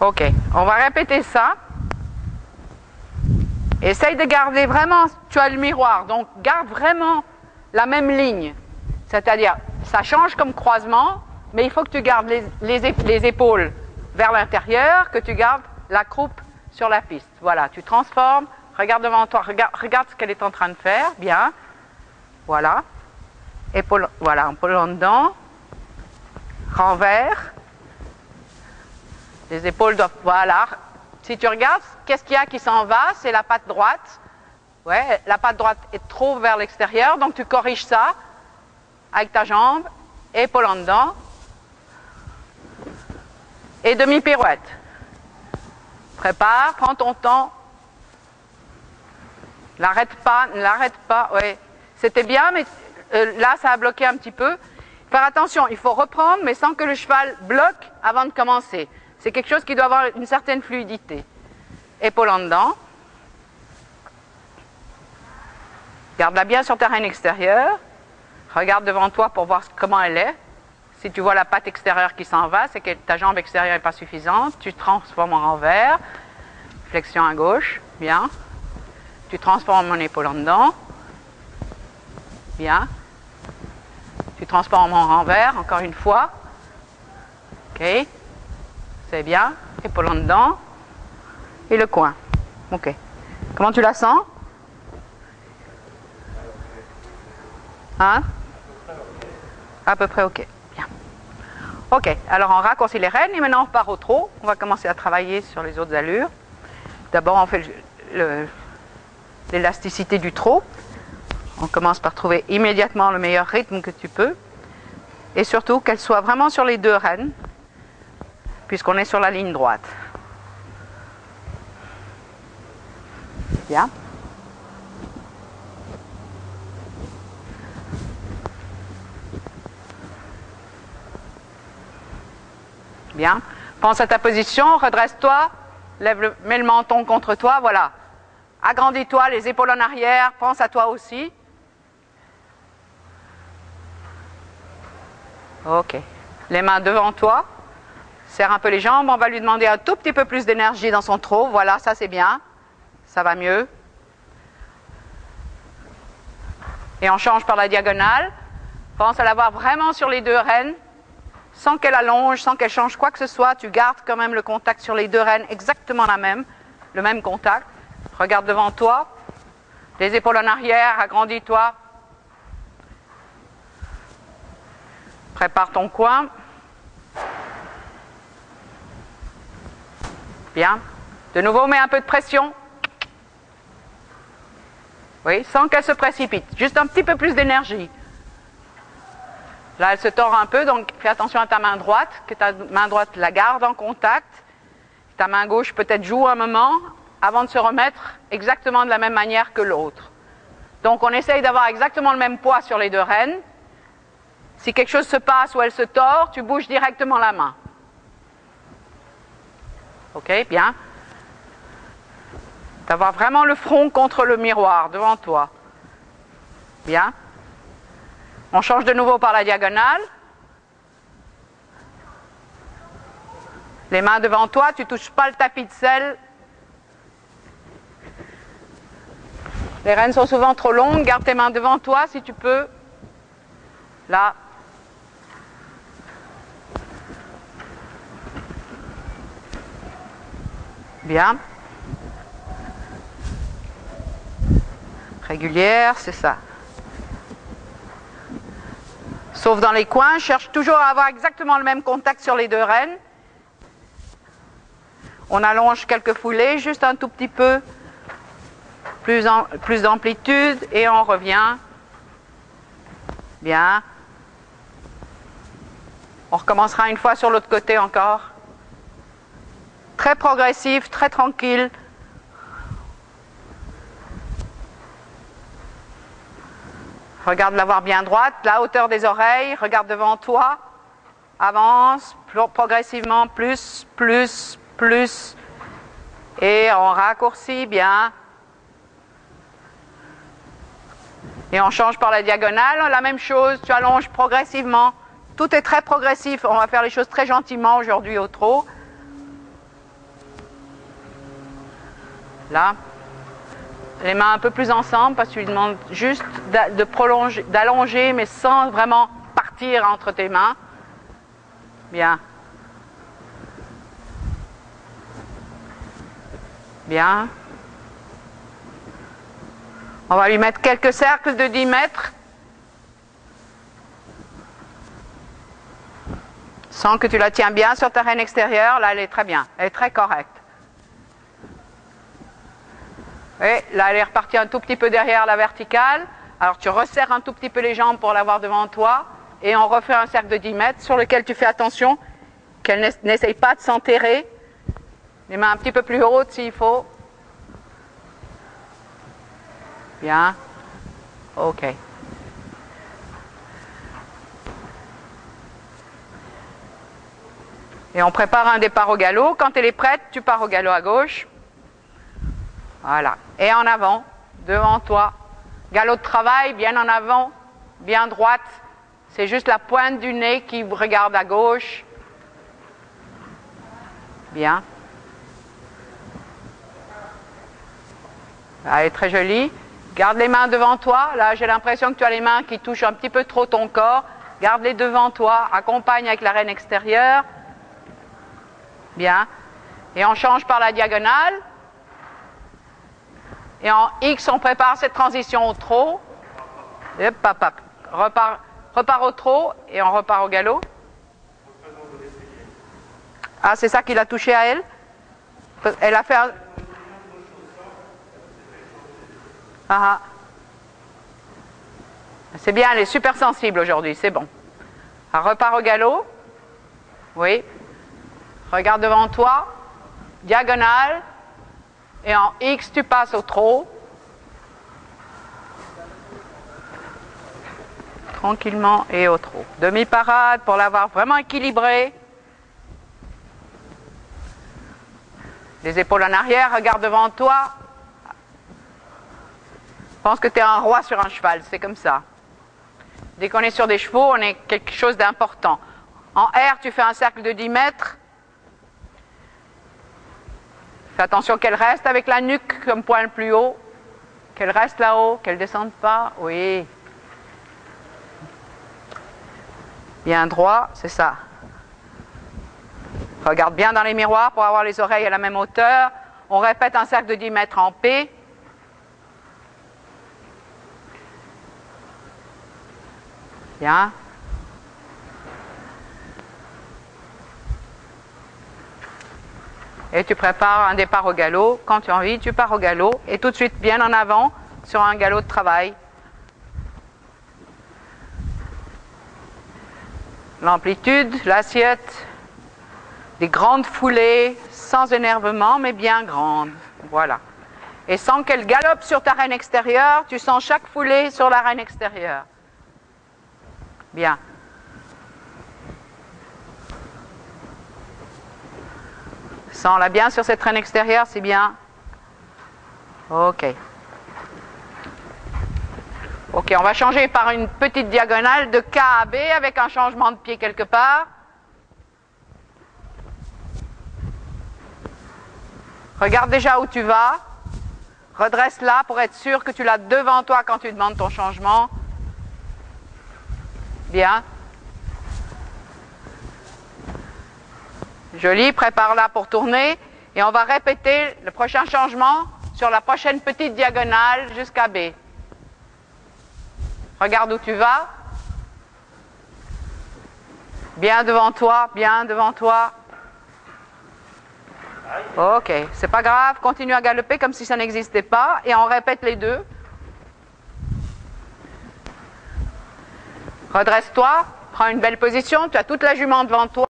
Ok, on va répéter ça. Essaye de garder vraiment, tu as le miroir, donc garde vraiment la même ligne. C'est-à-dire, ça change comme croisement, mais il faut que tu gardes les épaules vers l'intérieur, que tu gardes la croupe sur la piste. Voilà, tu transformes, regarde devant toi, regarde ce qu'elle est en train de faire, bien. Voilà, épaule, voilà, épaule en dedans, renvers. Les épaules doivent, voilà. Si tu regardes, qu'est-ce qu'il y a qui s'en va? C'est la patte droite. Ouais, la patte droite est trop vers l'extérieur, donc tu corriges ça avec ta jambe, épaule en dedans, et demi-pirouette. Prépare, prends ton temps. L'arrête pas, ne l'arrête pas. Ouais, c'était bien, mais là, ça a bloqué un petit peu. Faire attention, il faut reprendre, mais sans que le cheval bloque avant de commencer. C'est quelque chose qui doit avoir une certaine fluidité. Épaule en dedans. Garde-la bien sur terrain extérieur. Regarde devant toi pour voir comment elle est. Si tu vois la patte extérieure qui s'en va, c'est que ta jambe extérieure n'est pas suffisante. Tu transformes en renvers. Flexion à gauche. Bien. Tu transformes en épaule en dedans. Bien. Tu transformes en renvers, encore une fois. Ok. C'est bien. Épaule en dedans. Et le coin. Ok. Comment tu la sens? Hein? À peu près ok. Bien. Ok. Alors on raccourcit les rênes et maintenant on part au trot. On va commencer à travailler sur les autres allures. D'abord on fait l'élasticité du trot. On commence par trouver immédiatement le meilleur rythme que tu peux. Et surtout qu'elle soit vraiment sur les deux rênes, puisqu'on est sur la ligne droite. Bien. Bien. Pense à ta position, redresse-toi, mets le menton contre toi, voilà. Agrandis-toi, les épaules en arrière, pense à toi aussi. Ok. Les mains devant toi. Serre un peu les jambes, on va lui demander un tout petit peu plus d'énergie dans son trot. Voilà, ça c'est bien. Ça va mieux. Et on change par la diagonale. Pense à l'avoir vraiment sur les deux rênes. Sans qu'elle allonge, sans qu'elle change quoi que ce soit, tu gardes quand même le contact sur les deux rênes, exactement le même contact. Regarde devant toi. Les épaules en arrière, agrandis-toi. Prépare ton coin. Bien. De nouveau, mets un peu de pression. Oui, sans qu'elle se précipite. Juste un petit peu plus d'énergie. Là, elle se tord un peu, donc fais attention à ta main droite, que ta main droite la garde en contact. Ta main gauche peut-être joue un moment avant de se remettre exactement de la même manière que l'autre. Donc on essaye d'avoir exactement le même poids sur les deux rênes. Si quelque chose se passe ou elle se tord, tu bouges directement la main. Ok, bien. D'avoir vraiment le front contre le miroir devant toi. Bien. On change de nouveau par la diagonale. Les mains devant toi, tu ne touches pas le tapis de selle. Les rênes sont souvent trop longues, garde tes mains devant toi si tu peux. Là. Bien. Régulière, c'est ça. Sauf dans les coins, cherche toujours à avoir exactement le même contact sur les deux rênes. On allonge quelques foulées, juste un tout petit peu, plus d'amplitude, et on revient. Bien. On recommencera une fois sur l'autre côté encore. Très progressif, très tranquille. Regarde l'avoir bien droite, la hauteur des oreilles, regarde devant toi, avance, progressivement, plus, et on raccourcit bien. Et on change par la diagonale, la même chose, tu allonges progressivement. Tout est très progressif, on va faire les choses très gentiment aujourd'hui au trot. Là, les mains un peu plus ensemble parce que tu lui demandes juste de prolonger, d'allonger, mais sans vraiment partir entre tes mains. Bien. Bien. On va lui mettre quelques cercles de 10 mètres. Sans que tu la tiens bien sur ta reine extérieure. Là, elle est très bien. Elle est très correcte. Et là, elle est repartie un tout petit peu derrière la verticale. Alors, tu resserres un tout petit peu les jambes pour l'avoir devant toi. Et on refait un cercle de 10 mètres sur lequel tu fais attention qu'elle n'essaye pas de s'enterrer. Les mains un petit peu plus hautes s'il faut. Bien. OK. Et on prépare un départ au galop. Quand elle est prête, tu pars au galop à gauche. Voilà. Et en avant, devant toi. Galop de travail, bien en avant, bien droite. C'est juste la pointe du nez qui regarde à gauche. Bien. Elle est très jolie. Garde les mains devant toi. Là, j'ai l'impression que tu as les mains qui touchent un petit peu trop ton corps. Garde-les devant toi. Accompagne avec la reine extérieure. Bien. Et on change par la diagonale. Et en X, on prépare cette transition au trot. Hop, hop, hop. Repart au trot et on repart au galop. Ah, c'est ça qui l'a touché à elle? Elle a fait un... Ah, c'est bien, elle est super sensible aujourd'hui, c'est bon. Elle repart au galop. Oui. Regarde devant toi. Diagonale. Et en X, tu passes au trot. Tranquillement et au trot. Demi-parade pour l'avoir vraiment équilibré. Les épaules en arrière, regarde devant toi. Pense que tu es un roi sur un cheval, c'est comme ça. Dès qu'on est sur des chevaux, on est quelque chose d'important. En R, tu fais un cercle de 10 mètres. Fais attention qu'elle reste avec la nuque comme point le plus haut. Qu'elle reste là-haut, qu'elle ne descende pas. Oui. Bien droit, c'est ça. Regarde bien dans les miroirs pour avoir les oreilles à la même hauteur. On répète un cercle de 10 mètres en P. Bien. Et tu prépares un départ au galop. Quand tu as envie, tu pars au galop. Et tout de suite, bien en avant, sur un galop de travail. L'amplitude, l'assiette, des grandes foulées, sans énervement, mais bien grandes. Voilà. Et sans qu'elle galope sur ta reine extérieure, tu sens chaque foulée sur la reine extérieure. Bien. Sens-la bien sur cette reine extérieure, c'est bien. OK. OK, on va changer par une petite diagonale de K à B avec un changement de pied quelque part. Regarde déjà où tu vas. Redresse-la pour être sûr que tu l'as devant toi quand tu demandes ton changement. Bien. Joli, prépare-la pour tourner. Et on va répéter le prochain changement sur la prochaine petite diagonale jusqu'à B. Regarde où tu vas. Bien devant toi, bien devant toi. OK, c'est pas grave, continue à galoper comme si ça n'existait pas et on répète les deux. Redresse-toi, prends une belle position, tu as toute la jument devant toi.